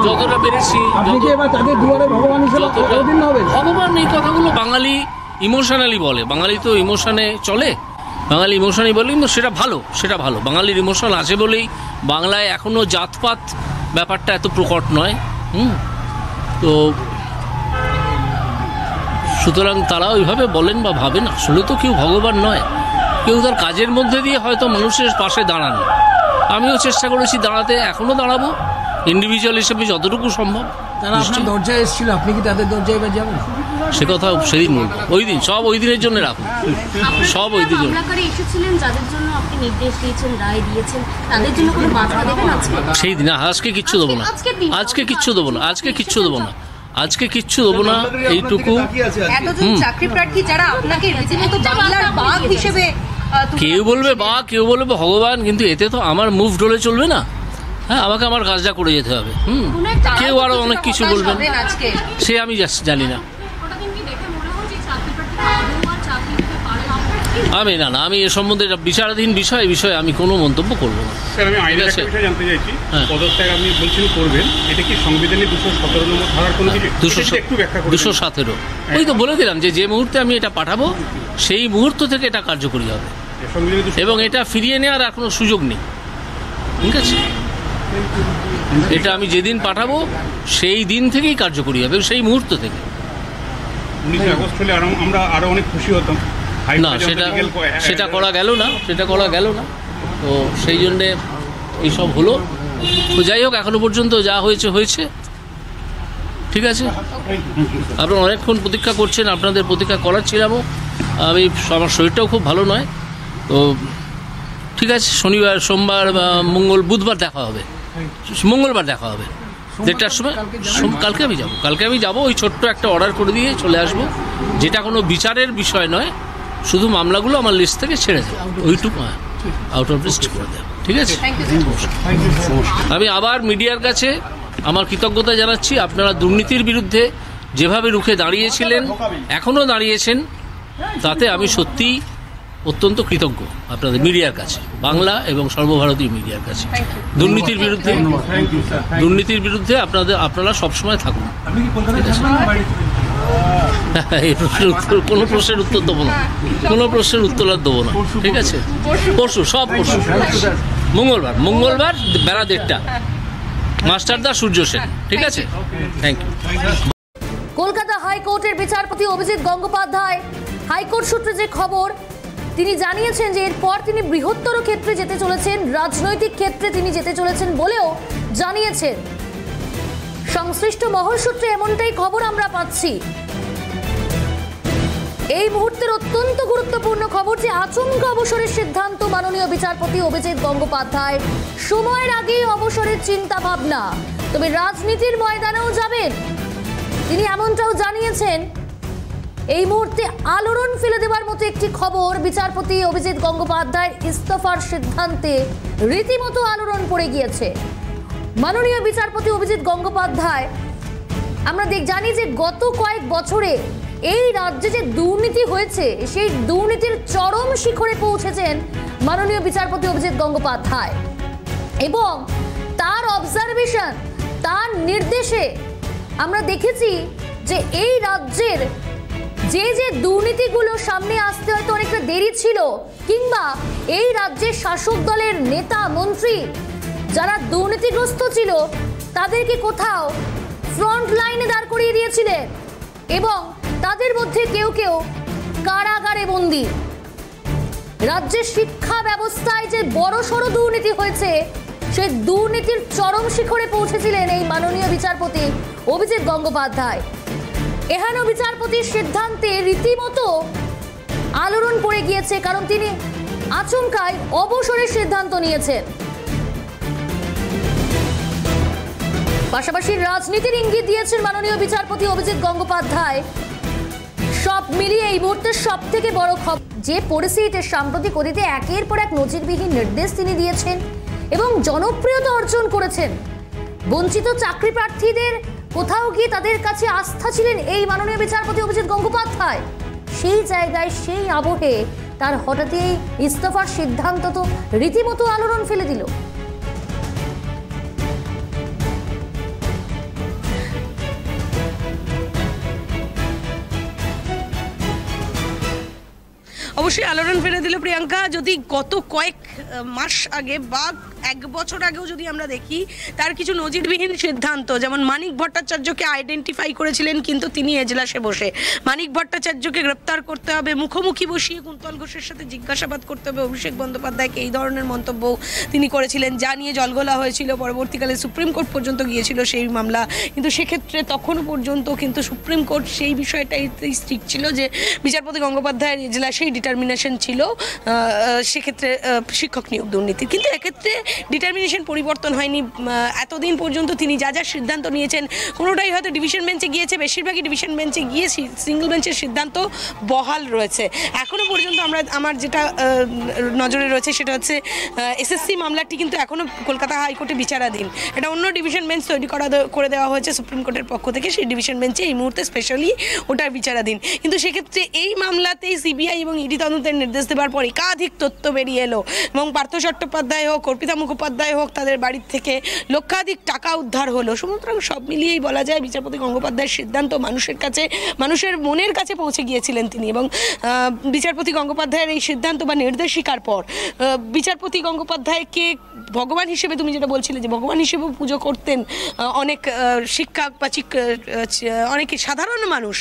যতটা পেরেছি। ভগবান এই কথাগুলো বাঙালি ইমোশনালি বলে, বাঙালি তো ইমোশনে চলে, বাঙালি ইমোশনালি বলে, কিন্তু সেটা ভালো। বাঙালির ইমোশন আছে বলেই বাংলায় এখনও জাতপাত ব্যাপারটা এত প্রকট নয়। তো সুতরাং তারা ওইভাবে বলেন বা ভাবেন। আসলে তো কেউ ভগবান নয়, কেউ তার কাজের মধ্যে দিয়ে হয়তো মানুষের পাশে দাঁড়ান। আমিও চেষ্টা করেছি দাঁড়াতে, এখনও দাঁড়াবো ইন্ডিভিজুয়াল হিসেবে যতটুকু সম্ভব। তারা আপনার দরজায় এসেছিল, আপনি কি তাদের দরজায় এবার যাবেন? সে কথা সেদিন বলবো, ওই দিন সব ওই দিনের জন্য রাখুন, সব ওই দিনের জন্য। সেই দিন আজকে কিচ্ছু দেবো না, আজকে কিচ্ছু দেবো না, এইটুকু। কেউ বলবে বা কেউ বলবে ভগবান, কিন্তু এতে তো আমার মুভ ঢলে চলবে না। হ্যাঁ, আমাকে আমার কাজটা করে যেতে হবে। কেউ আরো অনেক কিছু বলবেন, সে আমি জানি না। আমি এ সম্বন্ধে বিচারাধীন বিষয়ে আমি কোনো মন্তব্য করবো না। আমি আইনের একটা বিষয় জানতে চাইছি, পদত্যাগ আপনি বলছেন করবেন, এটা কি সংবিধানের 217 নম্বর ধারার কোনো কিছু? 217 ওই তো বলে দিলাম যে মুহূর্তে আমি এটা পাঠাবো সেই মুহূর্ত থেকে এটা কার্যকরী হবে, এবং এটা ফিরিয়ে নেওয়ার আর কোনো সুযোগ নেই। ঠিক আছে, এটা আমি যেদিন পাঠাবো সেই দিন থেকেই কার্যকরী হবে, সেই মুহূর্ত থেকে। 19 আগস্ট হলে আমরা আরো অনেক খুশি হতাম। না, সেটা করা গেল না, তো সেই জন্যে এইসব হলো। তো যাই হোক, এখনো পর্যন্ত যা হয়েছে। ঠিক আছে, আপনারা অনেকক্ষণ প্রতীক্ষা করছেন, আপনাদের প্রতীক্ষা করাচ্ছিলামও। আমার শরীরটাও খুব ভালো নয়, তো ঠিক আছে, শনিবার, সোমবার, বুধবার দেখা হবে, মঙ্গলবার দেখা হবে 1:30টার সময়। কালকে আমি যাবো, ওই ছোট্ট একটা অর্ডার করে দিয়ে চলে আসবো, যেটা কোনো বিচারের বিষয় নয়, শুধু মামলাগুলো আমার লিস্ট থেকে ছেড়ে দেবো, ওইটুকু আউট অফ লিস্ট করে দেবো। ঠিক আছে, আমি আবার মিডিয়ার কাছে আমার কৃতজ্ঞতা জানাচ্ছি। আপনারা দুর্নীতির বিরুদ্ধে যেভাবে রুখে দাঁড়িয়েছিলেন, এখনও দাঁড়িয়েছেন, তাতে আমি সত্যিই অত্যন্ত কৃতজ্ঞ আপনাদের মিডিয়ার কাছে, বাংলা এবং সর্বভারতীয় মিডিয়ার কাছে। দুর্নীতির বিরুদ্ধে আপনারা সবসময় থাকুন। কোনো প্রশ্নের উত্তর দেবো না, ঠিক আছে? পরশু মঙ্গলবার বেলা 1:30, মাস্টারদা, সূর্য সেন। ঠিক আছে, থ্যাংক ইউ। কলকাতা হাইকোর্টের বিচারপতি অভিজিৎ গঙ্গোপাধ্যায় হাইকোর্ট সূত্রে যে খবর, তিনি জানিয়েছেন যে এরপর তিনি বৃহত্তর ক্ষেত্রে যেতে চলেছেন, রাজনৈতিক ক্ষেত্রে তিনি যেতে চলেছেন বলেও জানিয়েছেন। সংশ্লিষ্ট মহল সূত্রে এমনটাই খবর আমরা পাচ্ছি। এই মুহূর্তের অত্যন্ত গুরুত্বপূর্ণ খবর যে আচমকা অবসরের সিদ্ধান্ত মাননীয় বিচারপতি অভিজিৎ গঙ্গোপাধ্যায়। সময়ের আগেই অবসরের চিন্তা ভাবনা, তবে রাজনীতির ময়দানেও যাবেন তিনি, এমনটাও জানিয়েছেন। এই মুহূর্তে আলোড়ন ফেলে দেওয়ার মতো একটি খবর, বিচারপতি অভিজিৎ গঙ্গোপাধ্যায়ের ইস্তফার সিদ্ধান্তে রীতিমতো আলোড়ন পড়ে গিয়েছে। মাননীয় বিচারপতি অভিজিৎ গঙ্গোপাধ্যায়, আমরা জানি যে গত কয়েক বছরে এই রাজ্যে যে দুর্নীতি হয়েছে, সেই দুর্নীতির চরম শিখরে পৌঁছেছেন মাননীয় বিচারপতি অভিজিৎ গঙ্গোপাধ্যায়, এবং তার অবজারভেশন, তার নির্দেশে আমরা দেখেছি যে এই রাজ্যের যে দুর্নীতিগুলো সামনে আসতে হয়তো অনেকটা দেরি ছিল, কিংবা এই রাজ্যের শাসক দলের নেতা মন্ত্রী যারা দুর্নীতিগ্রস্ত ছিল তাদেরকে কোথাও ফ্রন্ট লাইনে দাঁড় করিয়ে দিয়েছিলেন, এবং তাদের মধ্যে কেউ কারাগারে বন্দী। রাজ্যের শিক্ষা ব্যবস্থায় যে বড়সড় দুর্নীতি হয়েছে, সেই দুর্নীতির চরম শিখরে পৌঁছেছিলেন এই মাননীয় বিচারপতি অভিজিৎ গঙ্গোপাধ্যায়। এহেন বিচারপতির সিদ্ধান্তে রীতিমতো আলোড়ন পড়ে গিয়েছে, কারণ তিনি আচমকাই অবসরের সিদ্ধান্ত নিয়েছেন। পাশাপাশি রাজনীতির ইঙ্গিত দিয়েছেন মাননীয় বিচারপতি অভিজিৎ গঙ্গোপাধ্যায়। সব মিলিয়ে এই মুহূর্তে সব থেকে বড় খবর যে পরিস্থিতিতে সাম্প্রতিক অতীতে একের পর এক নজিরবিহীন নির্দেশ তিনি দিয়েছেন এবং জনপ্রিয়তা অর্জন করেছেন। বঞ্চিত চাকরি প্রার্থীদের কোথাও গিয়ে তাদের কাছে আস্থা ছিলেন এই মাননীয় বিচারপতি অভিজিৎ গঙ্গোপাধ্যায়। সেই জায়গায়, সেই আবহে তার হঠাৎই ইস্তফার সিদ্ধান্ত তো রীতিমতো আলোড়ন ফেলে দিল। অবশ্যই আলোড়ন ফেলে দিল প্রিয়াঙ্কা। যদি গত কয়েক মাস আগে বা 1 বছর আগেও যদি আমরা দেখি, তার কিছু নজিরবিহীন সিদ্ধান্ত, যেমন মানিক ভট্টাচার্যকে আইডেন্টিফাই করেছিলেন কিন্তু তিনি এজলাসে বসে, মানিক ভট্টাচার্যকে গ্রেপ্তার করতে হবে, মুখোমুখি বসিয়ে কুন্তল ঘোষের সাথে জিজ্ঞাসাবাদ করতে হবে অভিষেক বন্দ্যোপাধ্যায়কে, এই ধরনের মন্তব্য তিনি করেছিলেন, যা নিয়ে জলঘোলা হয়েছিল। পরবর্তীকালে সুপ্রিম কোর্ট পর্যন্ত গিয়েছিল সেই মামলা, কিন্তু সেক্ষেত্রে তখনও পর্যন্ত কিন্তু সুপ্রিম কোর্ট সেই বিষয়টাই স্ট্রিক্ট ছিল যে বিচারপতি গঙ্গোপাধ্যায়ের এজলাসেই ডিটারমিনেশন ছিল সেক্ষেত্রে শিক্ষক নিয়োগ দুর্নীতি। কিন্তু এক্ষেত্রে ডিটারমিনেশন পরিবর্তন হয়নি। এতদিন পর্যন্ত তিনি যা যা সিদ্ধান্ত নিয়েছেন, কোনোটাই হয়তো ডিভিশন বেঞ্চে গিয়েছে, বেশিরভাগই ডিভিশন বেঞ্চে গিয়ে সিঙ্গল বেঞ্চের সিদ্ধান্ত বহাল রয়েছে। এখনও পর্যন্ত আমার যেটা নজরে রয়েছে সেটা হচ্ছে এসএসসি মামলাটি কিন্তু এখনও কলকাতা হাইকোর্টে বিচারাধীন। এটা অন্য ডিভিশন বেঞ্চ তৈরি করে দেওয়া হয়েছে সুপ্রিম কোর্টের পক্ষ থেকে, সেই ডিভিশন বেঞ্চে এই মুহূর্তে স্পেশালি ওটার বিচারাধীন। কিন্তু সেক্ষেত্রে এই মামলাতেই সিবিআই এবং ইডি তদন্তের নির্দেশ দেওয়ার পর একাধিক তথ্য বেরিয়ে এলো এবং পার্থ চট্টোপাধ্যায় হোক, অর্পিতা মুখোপাধ্যায় হোক, তাদের বাড়ির থেকে লক্ষাধিক টাকা উদ্ধার হলো। সুতরাং সব মিলিয়েই বলা যায় বিচারপতি গঙ্গোপাধ্যায়ের সিদ্ধান্ত মানুষের কাছে, মানুষের মনের কাছে পৌঁছে গিয়েছিলেন তিনি। এবং বিচারপতি গঙ্গোপাধ্যায়ের এই সিদ্ধান্ত বা নির্দেশিকার পর বিচারপতি গঙ্গোপাধ্যায়কে ভগবান হিসেবে, তুমি যেটা বলছিলে যে ভগবান হিসেবে পুজো করতেন অনেক শিক্ষক বা অনেক সাধারণ মানুষ।